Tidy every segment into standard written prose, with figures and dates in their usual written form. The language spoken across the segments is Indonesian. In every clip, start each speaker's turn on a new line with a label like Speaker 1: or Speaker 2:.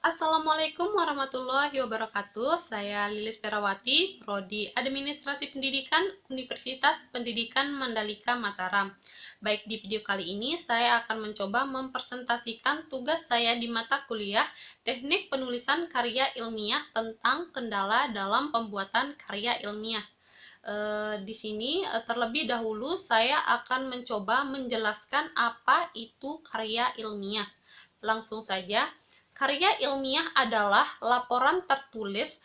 Speaker 1: Assalamualaikum warahmatullahi wabarakatuh. Saya Lilis Perawati, Prodi Administrasi Pendidikan, Universitas Pendidikan Mandalika Mataram. Baik, di video kali ini saya akan mencoba mempresentasikan tugas saya di mata kuliah Teknik Penulisan Karya Ilmiah tentang kendala dalam pembuatan karya ilmiah. Di sini terlebih dahulu saya akan mencoba menjelaskan apa itu karya ilmiah. Langsung saja, karya ilmiah adalah laporan tertulis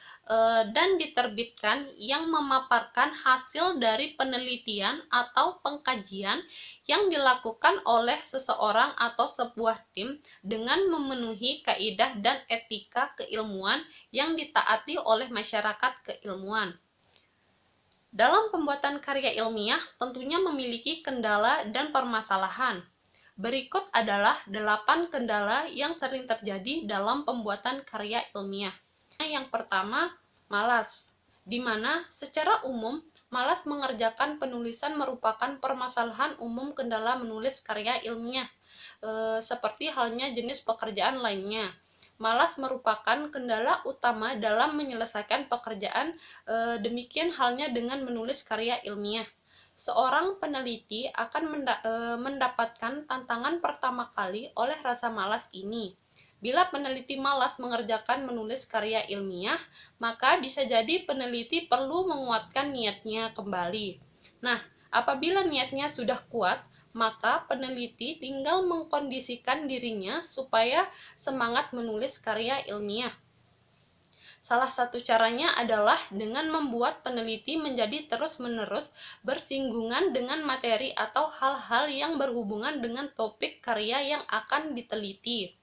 Speaker 1: dan diterbitkan yang memaparkan hasil dari penelitian atau pengkajian yang dilakukan oleh seseorang atau sebuah tim dengan memenuhi kaidah dan etika keilmuan yang ditaati oleh masyarakat keilmuan. Dalam pembuatan karya ilmiah tentunya memiliki kendala dan permasalahan. Berikut adalah 8 kendala yang sering terjadi dalam pembuatan karya ilmiah. Yang pertama, malas, di mana secara umum malas mengerjakan penulisan merupakan permasalahan umum kendala menulis karya ilmiah, seperti halnya jenis pekerjaan lainnya. Malas merupakan kendala utama dalam menyelesaikan pekerjaan, demikian halnya dengan menulis karya ilmiah. Seorang peneliti akan mendapatkan tantangan pertama kali oleh rasa malas ini. Bila peneliti malas mengerjakan menulis karya ilmiah, maka bisa jadi peneliti perlu menguatkan niatnya kembali. Nah, apabila niatnya sudah kuat, maka peneliti tinggal mengkondisikan dirinya supaya semangat menulis karya ilmiah. Salah satu caranya adalah dengan membuat peneliti menjadi terus-menerus bersinggungan dengan materi atau hal-hal yang berhubungan dengan topik karya yang akan diteliti.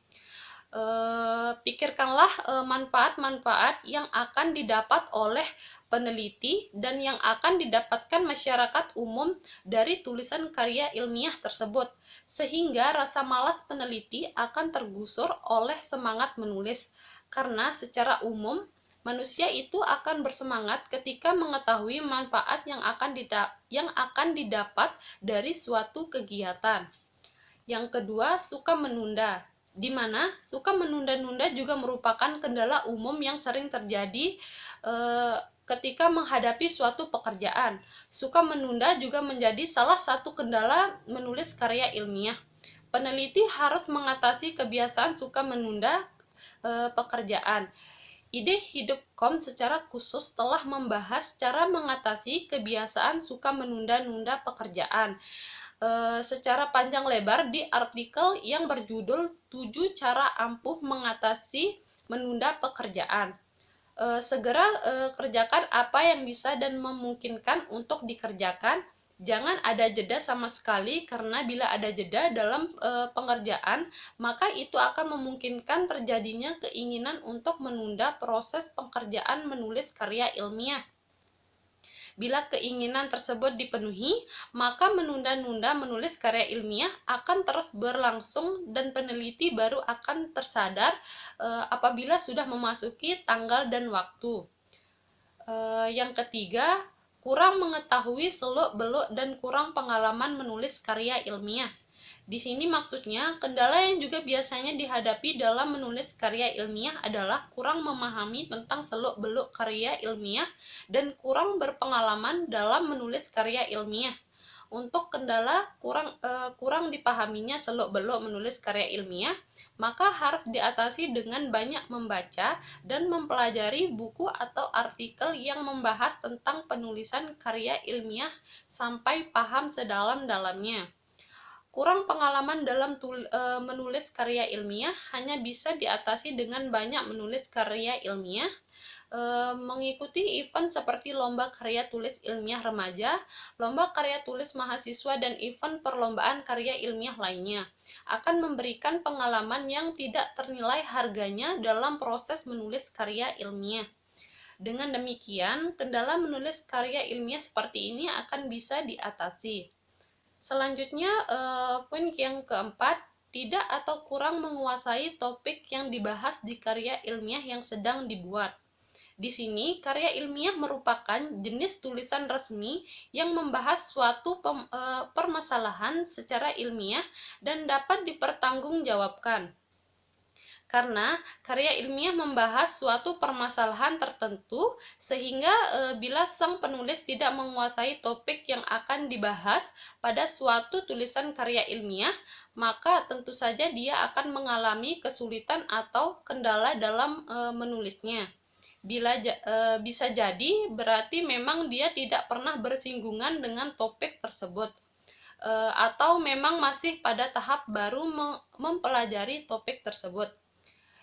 Speaker 1: Pikirkanlah manfaat-manfaat yang akan didapat oleh peneliti dan yang akan didapatkan masyarakat umum dari tulisan karya ilmiah tersebut, sehingga rasa malas peneliti akan tergusur oleh semangat menulis, karena secara umum manusia itu akan bersemangat ketika mengetahui manfaat yang akan didapat dari suatu kegiatan. Yang kedua, suka menunda, di mana suka menunda-nunda juga merupakan kendala umum yang sering terjadi ketika menghadapi suatu pekerjaan. Suka menunda juga menjadi salah satu kendala menulis karya ilmiah. Peneliti harus mengatasi kebiasaan suka menunda pekerjaan. Ide Hidup.com secara khusus telah membahas cara mengatasi kebiasaan suka menunda-nunda pekerjaan secara panjang lebar di artikel yang berjudul 7 cara ampuh mengatasi menunda pekerjaan. Segera kerjakan apa yang bisa dan memungkinkan untuk dikerjakan. Jangan ada jeda sama sekali, karena bila ada jeda dalam pengerjaan, maka itu akan memungkinkan terjadinya keinginan untuk menunda proses pekerjaan menulis karya ilmiah. Bila keinginan tersebut dipenuhi, maka menunda-nunda menulis karya ilmiah akan terus berlangsung dan peneliti baru akan tersadar apabila sudah memasuki tanggal dan waktu. Yang ketiga, kurang mengetahui seluk-beluk dan kurang pengalaman menulis karya ilmiah. Di sini maksudnya, kendala yang juga biasanya dihadapi dalam menulis karya ilmiah adalah kurang memahami tentang seluk-beluk karya ilmiah dan kurang berpengalaman dalam menulis karya ilmiah. Untuk kendala kurang dipahaminya seluk-beluk menulis karya ilmiah, maka harus diatasi dengan banyak membaca dan mempelajari buku atau artikel yang membahas tentang penulisan karya ilmiah sampai paham sedalam-dalamnya. Kurang pengalaman dalam menulis karya ilmiah hanya bisa diatasi dengan banyak menulis karya ilmiah, mengikuti event seperti lomba karya tulis ilmiah remaja, lomba karya tulis mahasiswa, dan event perlombaan karya ilmiah lainnya akan memberikan pengalaman yang tidak ternilai harganya dalam proses menulis karya ilmiah. Dengan demikian, kendala menulis karya ilmiah seperti ini akan bisa diatasi. Selanjutnya, poin yang keempat, tidak atau kurang menguasai topik yang dibahas di karya ilmiah yang sedang dibuat. Di sini, karya ilmiah merupakan jenis tulisan resmi yang membahas suatu permasalahan secara ilmiah dan dapat dipertanggungjawabkan. karena karya ilmiah membahas suatu permasalahan tertentu sehingga bila sang penulis tidak menguasai topik yang akan dibahas pada suatu tulisan karya ilmiah, maka tentu saja dia akan mengalami kesulitan atau kendala dalam menulisnya. Bisa jadi berarti memang dia tidak pernah bersinggungan dengan topik tersebut, atau memang masih pada tahap baru mempelajari topik tersebut.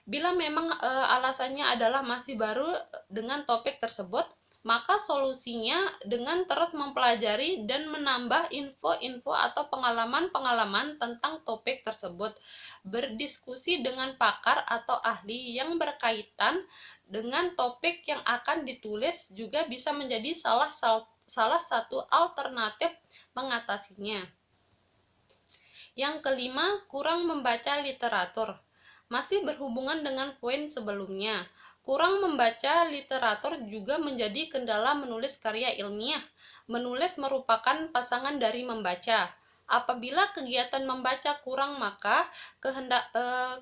Speaker 1: Bila memang alasannya adalah masih baru dengan topik tersebut, maka solusinya dengan terus mempelajari dan menambah info-info atau pengalaman-pengalaman tentang topik tersebut. Berdiskusi dengan pakar atau ahli yang berkaitan dengan topik yang akan ditulis juga bisa menjadi salah satu alternatif mengatasinya. Yang kelima, kurang membaca literatur. Masih berhubungan dengan poin sebelumnya, kurang membaca literatur juga menjadi kendala menulis karya ilmiah. Menulis merupakan pasangan dari membaca. Apabila kegiatan membaca kurang, maka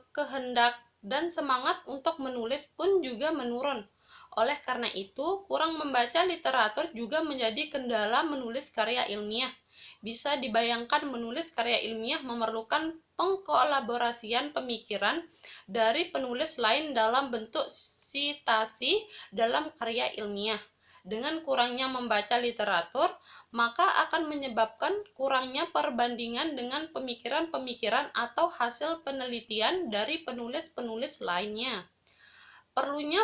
Speaker 1: kehendak dan semangat untuk menulis pun juga menurun. Oleh karena itu, kurang membaca literatur juga menjadi kendala menulis karya ilmiah. Bisa dibayangkan menulis karya ilmiah memerlukan pengkolaborasian pemikiran dari penulis lain dalam bentuk sitasi dalam karya ilmiah. Dengan kurangnya membaca literatur, maka akan menyebabkan kurangnya perbandingan dengan pemikiran-pemikiran atau hasil penelitian dari penulis-penulis lainnya. Perlunya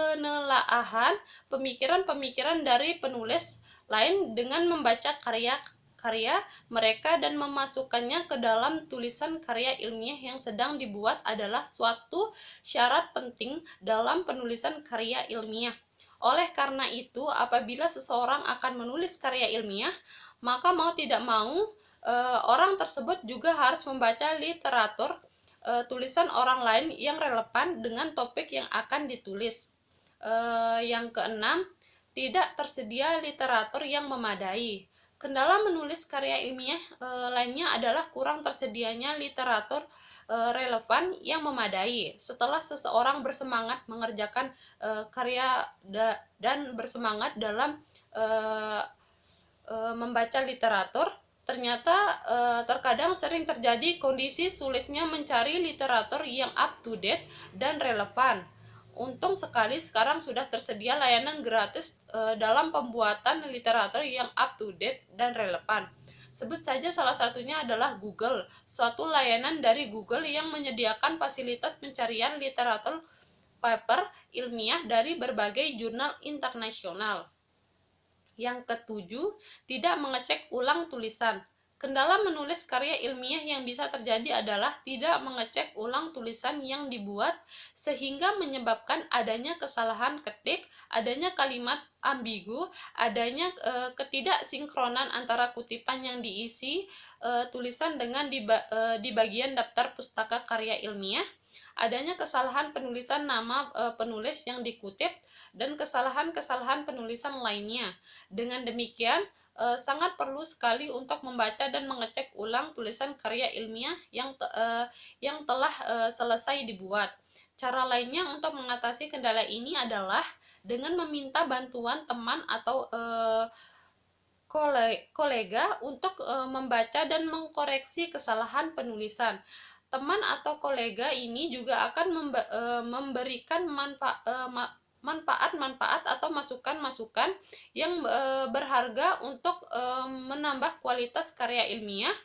Speaker 1: penelaahan pemikiran-pemikiran dari penulis lain dengan membaca karya mereka dan memasukkannya ke dalam tulisan karya ilmiah yang sedang dibuat adalah suatu syarat penting dalam penulisan karya ilmiah. Oleh karena itu, apabila seseorang akan menulis karya ilmiah, maka mau tidak mau orang tersebut juga harus membaca literatur tulisan orang lain yang relevan dengan topik yang akan ditulis. Yang keenam, tidak tersedia literatur yang memadai. Kendala menulis karya ilmiah lainnya adalah kurang tersedianya literatur relevan yang memadai. Setelah seseorang bersemangat mengerjakan karya dan bersemangat dalam membaca literatur, ternyata terkadang sering terjadi kondisi sulitnya mencari literatur yang up to date dan relevan. Untung sekali sekarang sudah tersedia layanan gratis dalam pembuatan literatur yang up to date dan relevan. Sebut saja salah satunya adalah Google, suatu layanan dari Google yang menyediakan fasilitas pencarian literatur paper ilmiah dari berbagai jurnal internasional. Yang ketujuh, tidak mengecek ulang tulisan. Kendala menulis karya ilmiah yang bisa terjadi adalah tidak mengecek ulang tulisan yang dibuat sehingga menyebabkan adanya kesalahan ketik, adanya kalimat ambigu, adanya ketidaksinkronan antara kutipan yang diisi tulisan dengan di bagian daftar pustaka karya ilmiah, adanya kesalahan penulisan nama penulis yang dikutip, dan kesalahan-kesalahan penulisan lainnya. Dengan demikian, sangat perlu sekali untuk membaca dan mengecek ulang tulisan karya ilmiah yang telah selesai dibuat. Cara lainnya untuk mengatasi kendala ini adalah dengan meminta bantuan teman atau kolega untuk membaca dan mengkoreksi kesalahan penulisan. Teman atau kolega ini juga akan memberikan manfaat-manfaat atau masukan-masukan yang berharga untuk menambah kualitas karya ilmiah.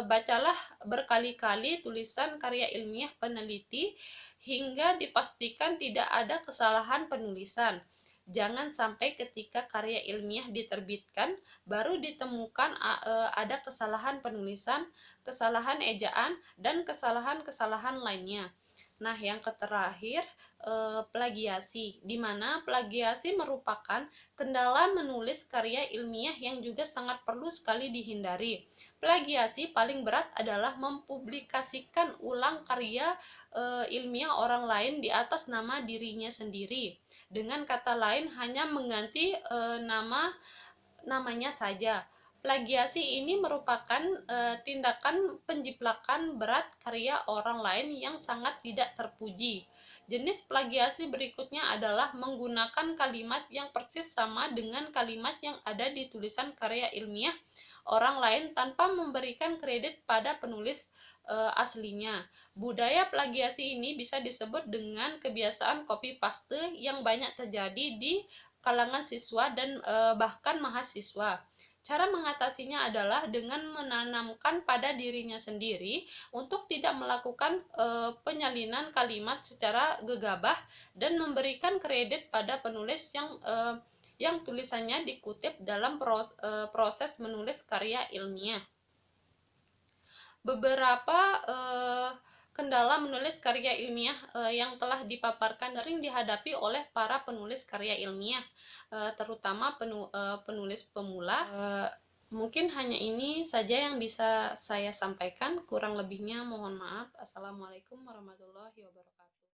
Speaker 1: Bacalah berkali-kali tulisan karya ilmiah peneliti hingga dipastikan tidak ada kesalahan penulisan. Jangan sampai ketika karya ilmiah diterbitkan baru ditemukan ada kesalahan penulisan, kesalahan ejaan, dan kesalahan-kesalahan lainnya. Nah, yang terakhir, plagiasi, di mana plagiasi merupakan kendala menulis karya ilmiah yang juga sangat perlu sekali dihindari. Plagiasi paling berat adalah mempublikasikan ulang karya ilmiah orang lain di atas nama dirinya sendiri. Dengan kata lain, hanya mengganti namanya saja. Plagiasi ini merupakan tindakan penjiplakan berat karya orang lain yang sangat tidak terpuji. Jenis plagiasi berikutnya adalah menggunakan kalimat yang persis sama dengan kalimat yang ada di tulisan karya ilmiah orang lain tanpa memberikan kredit pada penulis aslinya. Budaya plagiasi ini bisa disebut dengan kebiasaan copy paste yang banyak terjadi di kalangan siswa dan bahkan mahasiswa. Cara mengatasinya adalah dengan menanamkan pada dirinya sendiri untuk tidak melakukan penyalinan kalimat secara gegabah dan memberikan kredit pada penulis yang tulisannya dikutip dalam proses menulis karya ilmiah. Beberapa kendala menulis karya ilmiah yang telah dipaparkan sering dihadapi oleh para penulis karya ilmiah, terutama penulis pemula. Mungkin hanya ini saja yang bisa saya sampaikan, kurang lebihnya mohon maaf. Assalamualaikum warahmatullahi wabarakatuh.